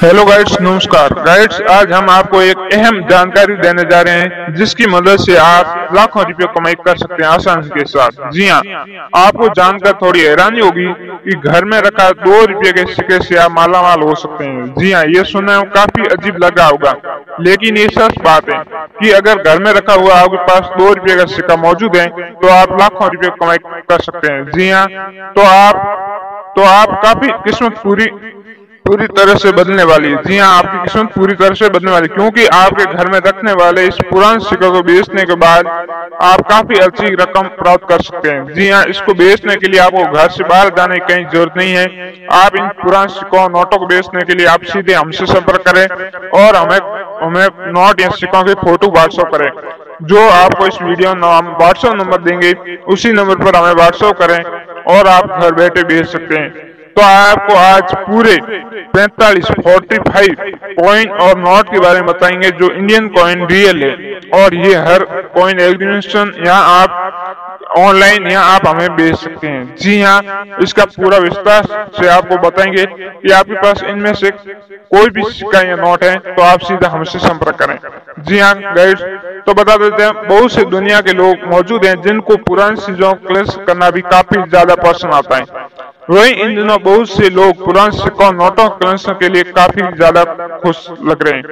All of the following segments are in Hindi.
हेलो गाइड्स, नमस्कार गाइड्स। आज हम आपको एक अहम जानकारी देने जा रहे हैं जिसकी मदद से आप लाखों रुपए कमाई कर सकते हैं आसानी के साथ। जी हाँ, आपको जानकर थोड़ी हैरानी होगी कि घर में रखा 2 रुपए के सिक्के से आप मालामाल हो सकते हैं। जी हाँ, ये सुनने में काफी अजीब लगा होगा, लेकिन ये सच बात है कि अगर घर में रखा हुआ आपके पास 2 रुपए का सिक्का मौजूद है तो आप लाखों रुपए कमाई कर सकते हैं। जी हाँ, तो आप काफी किस्मत पूरी तरह से बदलने वाली है। जी हाँ, आपकी किस्मत पूरी तरह से बदलने वाली, क्योंकि आपके घर में रखने वाले इस पुराने सिक्के को बेचने के बाद आप काफी अच्छी रकम प्राप्त कर सकते हैं। जी हाँ, इसको बेचने के लिए आपको घर से बाहर जाने की कहीं जरूरत नहीं है। आप इन पुराने सिक्कों नोटों को बेचने के लिए आप सीधे हमसे संपर्क करें और हमें नोट या सिक्कों की फोटो व्हाट्सएप करें। जो आपको इस वीडियो में हम व्हाट्सएप नंबर देंगे, उसी नंबर पर हमें व्हाट्सएप करें और आप घर बैठे बेच सकते हैं। तो आपको आज पूरे 45 कॉइन और नोट के बारे में बताएंगे जो इंडियन कॉइन रियल है, और ये हर कॉइन एग्जीबिशन या आप ऑनलाइन या आप हमें बेच सकते हैं। जी हाँ, इसका पूरा विस्तार से आपको बताएंगे कि आपके पास इनमें से कोई भी सिक्का या नोट है तो आप सीधा हमसे संपर्क करें। जी हाँ गाइस, तो बता देते हैं, बहुत से दुनिया के लोग मौजूद हैं जिनको पुरानी चीजों को कलेक्ट करना भी काफी ज्यादा पसंद आता है। वही इन दिनों बहुत से लोग पुराने सिक्कों नोटों कलेक्शन के लिए काफी ज्यादा खुश लग रहे हैं।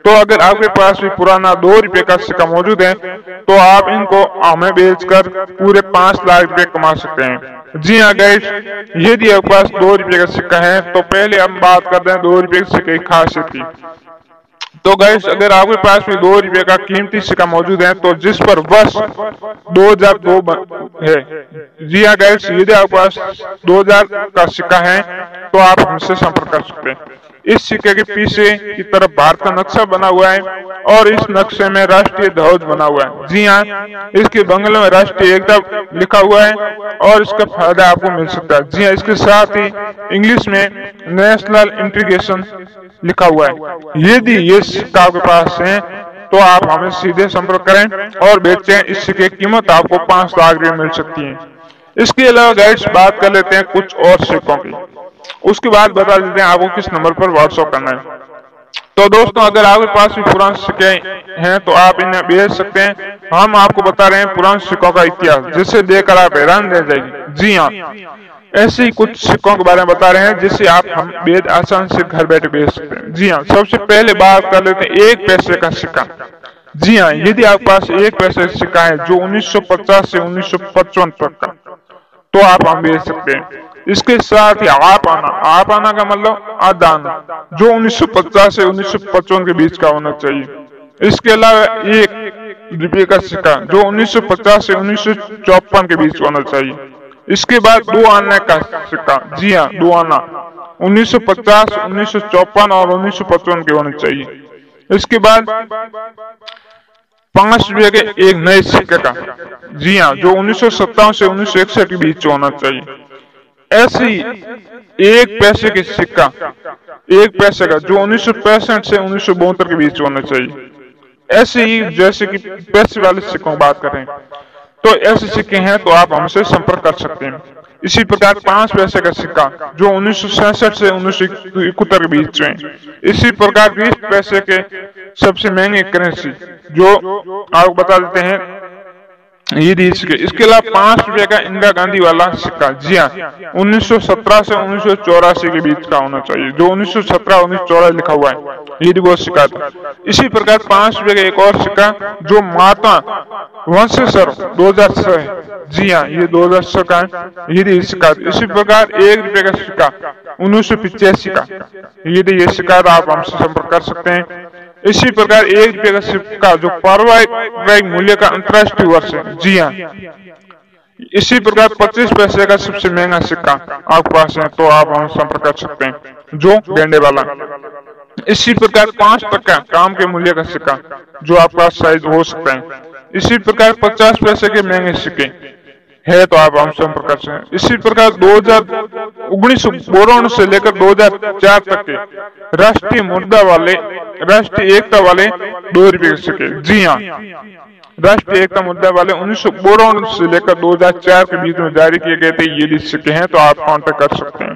तो अगर आपके पास भी पुराना 2 रुपए का सिक्का मौजूद है तो आप इनको हमें बेचकर पूरे 5 लाख रुपए कमा सकते हैं। जी हाँ गाइस, यदि आपके पास 2 रुपए का सिक्का है तो पहले हम बात करते हैं 2 रुपए के सिक्के की खासियत की। तो गाइस, अगर आपके पास भी 2 रुपए का कीमती सिक्का मौजूद है तो जिस पर वर्ष 2002 है। जी हाँ गाइस, यदि आपके पास 2000 का सिक्का है तो आप हमसे संपर्क कर सकते हैं। इस सिक्के के पीछे की तरफ भारत का नक्शा बना हुआ है और इस नक्शे में राष्ट्रीय ध्वज बना हुआ है। जी हाँ, इसके बंगले में राष्ट्रीय एकता लिखा हुआ है और इसका फायदा आपको मिल सकता है। जी हाँ, इसके साथ ही इंग्लिश में नेशनल इंटीग्रेशन लिखा हुआ है। यदि ये सिक्का आपके पास है तो आप हमें सीधे संपर्क करें और बेचें। इस सिक्के की कीमत आपको 5 लाख रुपए मिल सकती है। इसके अलावा गाइड्स बात कर लेते हैं कुछ और सिक्कों की, उसके बाद बता देते हैं आपको किस नंबर पर व्हाट्सएप करना है। तो दोस्तों, अगर आपके पास भी पुराने सिक्के हैं तो आप इन्हें बेच सकते हैं। हम आपको बता रहे हैं पुराने सिक्कों का इतिहास, जिसे देखकर आप हैरान रह जाएंगे। जी हाँ, ऐसे ही कुछ सिक्कों के बारे में बता रहे हैं जिससे आप हम बेच आसानी से घर बैठे बेच सकते हैं। जी हाँ, सबसे पहले बात कर लेते हैं 1 पैसे का सिक्का। जी हाँ, यदि आपके पास 1 पैसे का सिक्का है जो 1950 से 1955 तक का, तो आप हम बेच सकते हैं। इसके साथ ही आप आना का मतलब आधा आना, जो 1950 से 1955 के बीच का होना चाहिए। इसके अलावा 1 रुपए का सिक्का जो 1950 से 1954 के बीच होना चाहिए। इसके बाद 2 आने का सिक्का, जी हाँ 2 आना, 1950, 1954 और 1955 के होने चाहिए। इसके बाद 5 रुपए के एक नए सिक्के का, जी हाँ, जो 1957 से 1961 के बीच होना चाहिए। ऐसे ही 1 पैसे के सिक्का, 1 पैसे का जो 1965 से 1972 के बीच होना चाहिए। ऐसे ही जैसे कि पैसे वाले सिक्कों की बात करें तो ऐसे सिक्के हैं तो आप हमसे संपर्क कर सकते हैं। इसी प्रकार 5 पैसे का सिक्का जो 1967 से 1971 के बीच में। इसी प्रकार 20 पैसे के सबसे महंगे करेंसी जो आपको बता देते हैं ये सिक्के। इसके अलावा 5 रुपए का इंदिरा गांधी वाला सिक्का, जी हाँ, 1917 से 1984 के बीच का होना चाहिए, जो 1917-1984 लिखा हुआ है, ये वो सिक्का था। इसी प्रकार 5 रुपए का एक और सिक्का जो महात्मा वंशेश्वर 2006 है, जी हाँ, ये 2006 का है, ये सिक्का। इसी प्रकार 1 रुपए का सिक्का 1985 का, ये सिक्का आप हमसे संपर्क कर सकते हैं। इसी प्रकार 1 रुपए का सिक्का जो पारिवारिक मूल्य का अंतर्राष्ट्रीय वर्ष है, जी हाँ। इसी प्रकार 25 पैसे का सबसे महंगा सिक्का आपके पास है तो आप हम संपर्क कर सकते हैं, जो गेंडे वाला। इसी प्रकार 5 टका काम के मूल्य का सिक्का जो आपका साइज हो सकता है। इसी प्रकार 50 पैसे के महंगे सिक्के है तो आप हम संपर्क कर सकते हैं। इसी प्रकार 1992 से लेकर 2004 तक के राष्ट्रीय एकता वाले 2 रुपए के सिक्के, जी हाँ, राष्ट्रीय एकता मुद्दा वाले 1992 से लेकर 2004 के बीच में जारी किए गए थे ये सिक्के हैं तो आप कांटेक्ट कर सकते हैं।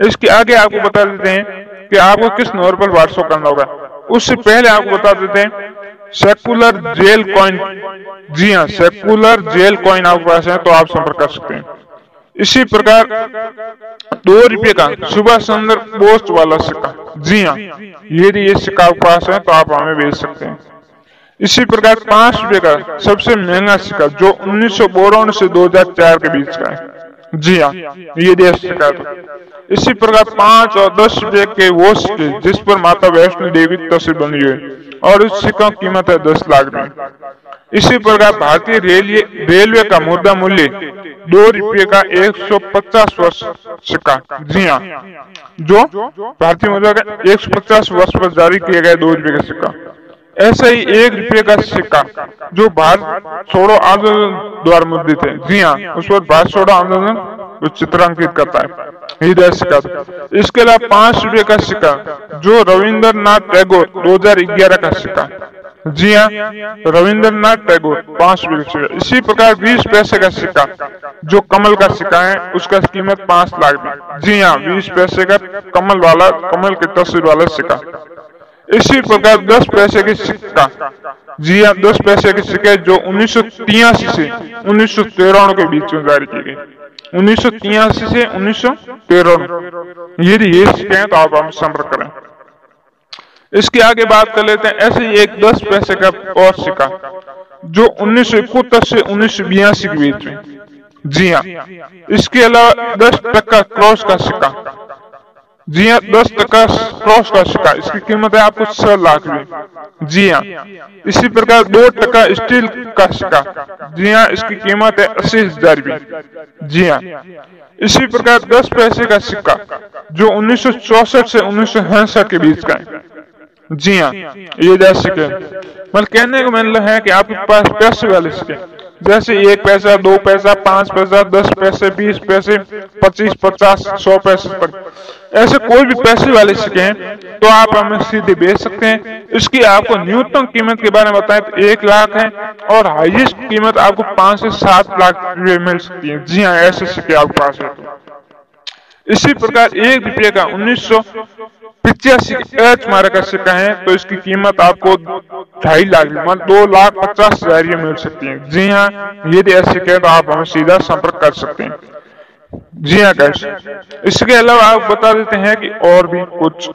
इसके आगे आपको बता देते हैं कि आपको किस नंबर पर व्हाट्सएप करना होगा। उससे पहले आपको बता देते हैं सेक्युलर जेल कॉइन। जी हाँ, सेक्युलर जेल कॉइन आपके पास है तो आप संपर्क कर सकते हैं। इसी प्रकार 2 रुपये का सुभाष चंद्र बोस वाला सिक्का, जी हाँ, ये सिक्का आपके पास है तो आप हमें भेज सकते हैं। इसी प्रकार 5 रुपये का सबसे महंगा सिक्का जो 1952 से 2004 के बीच का है, जी हाँ, ये देश सिक्का था। इसी प्रकार 5 और 10 रुपये के वो सिक्के जिस पर माता वैष्णो देवी की तस्वीर बनी हुई है और इस सिक्का की कीमत है 10 लाख रुपए। इसी प्रकार भारतीय रेलवे का मुद्रा मूल्य 2 रुपये का 150 वर्ष सिक्का, जी हाँ, जो भारतीय मुद्रा का 150 वर्ष पर जारी किया गया 2 रुपये का सिक्का। ऐसा ही 1 रुपये का सिक्का जो भारत छोड़ो आंदोलन द्वारा मुद्रित है, जी हाँ, उस पर भारत छोड़ो आंदोलन चित्रांकित करता है, ये सिक्का। इसके अलावा 5 रुपये का सिक्का जो रविंद्रनाथ टैगोर 2011 का सिक्का, जी हाँ, रविंद्रनाथ टैगोर 5 रुपये का सिक्का। इसी प्रकार 20 पैसे का सिक्का जो कमल का सिक्का है उसका कीमत 5 लाख रुपए, जी हाँ, 20 पैसे का कमल की तस्वीर वाला सिक्का। इसी प्रकार 10 पैसे के सिक्का, जी हाँ, 10 पैसे के सिक्के जो 1983 से 1993 के बीच में जारी किए गए, 1983 से 1993, ये सिक्के हैं तो आप हम संपर्क करें। इसके आगे बात कर लेते हैं ऐसे ही एक 10 पैसे का और सिक्का जो 1971 से 1982 के बीच में, जी हाँ। इसके अलावा 10 टका क्रॉस का सिक्का, जी हाँ, 10 टका क्रॉस का सिक्का, इसकी कीमत है आपको 6 लाख रुपए, जी हाँ। इसी प्रकार 2 टका स्टील का सिक्का, जी हाँ, इसकी कीमत है 80,000 रुपए, जी हाँ। इसी प्रकार 10 पैसे का सिक्का जो 1964 से 1966 के बीच का है, जी हाँ, ये जैसे सिक्के। मतलब कहने का मतलब है कि आपके पास पैसे वाले सिक्के जैसे 1 पैसा, 2 पैसा, 5 पैसा, 10 पैसे, 20 पैसे, 25, 50, 100 पैसे तक, ऐसे कोई भी पैसे वाले सिक्के हैं तो आप हमें सीधे बेच सकते हैं। इसकी आपको न्यूनतम कीमत के बारे में बताएं तो 1 लाख है और हाईएस्ट कीमत आपको 5 से 7 लाख रुपए मिल सकती है, जी हाँ, ऐसे सिक्के आपके पास है। इसी प्रकार 1 रुपये का 1985 एच मार्क का सिक्का है तो इसकी कीमत आपको 2.5 लाख मतलब 2,50,000 मिल सकती है, जी हाँ, यदि ऐसे सिक्के तो आप हमें सीधा संपर्क कर सकते हैं, जी हाँ गाइस। इसके अलावा आप बता देते हैं कि और भी कुछ,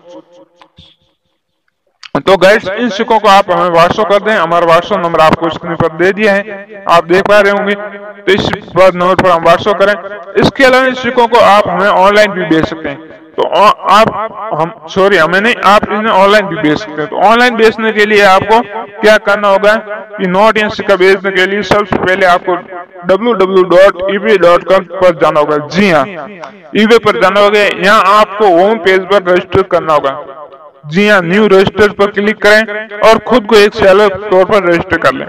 तो गाइस इन सिक्कों को आप हमें व्हाट्सएप कर दें, हमारा व्हाट्सएप नंबर आपको स्क्रीन पर दे दिया है, आप देख पा रहे होंगे, तो इस नंबर पर हम व्हाट्सएप करें। इसके अलावा इन सिक्कों को आप हमें ऑनलाइन भी बेच सकते हैं, तो हमें नहीं, आप इन्हें ऑनलाइन भी बेच सकते हैं। तो ऑनलाइन बेचने के लिए आपको क्या करना होगा कि नोट या सिक्का बेचने के लिए सबसे पहले आपको www.ebay.com पर जाना होगा, जी हाँ, eBay पर जाना होगा। यहाँ आपको होम पेज पर रजिस्टर करना होगा, जी हाँ, न्यू रजिस्टर पर क्लिक करें और खुद को एक सेलर तौर पर रजिस्टर कर लें,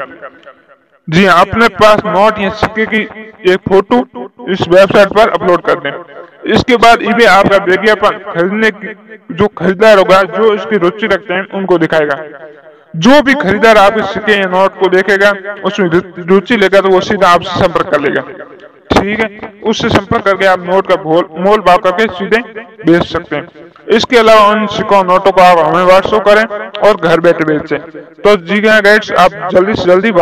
जी हाँ, अपने पास नोट या सिक्के की एक फोटो इस वेबसाइट पर अपलोड कर दें। इसके बाद eBay आपका विज्ञापन खरीदने की जो खरीदार होगा जो इसकी रुचि रखते हैं उनको दिखाएगा। जो भी खरीदार आपके सिक्के या नोट को देखेगा उसमें रुचि लेगा तो वो सीधा आपसे संपर्क कर लेगा, ठीक है, उससे संपर्क करके आप नोट का मोल भाव करके सीधे बेच सकते हैं। इसके अलावा उन सिक्कों नोटों को आप हमें व्हाट्सएप करें और घर बैठे बेचें। तो जी हाँ गाइस, आप जल्दी से जल्दी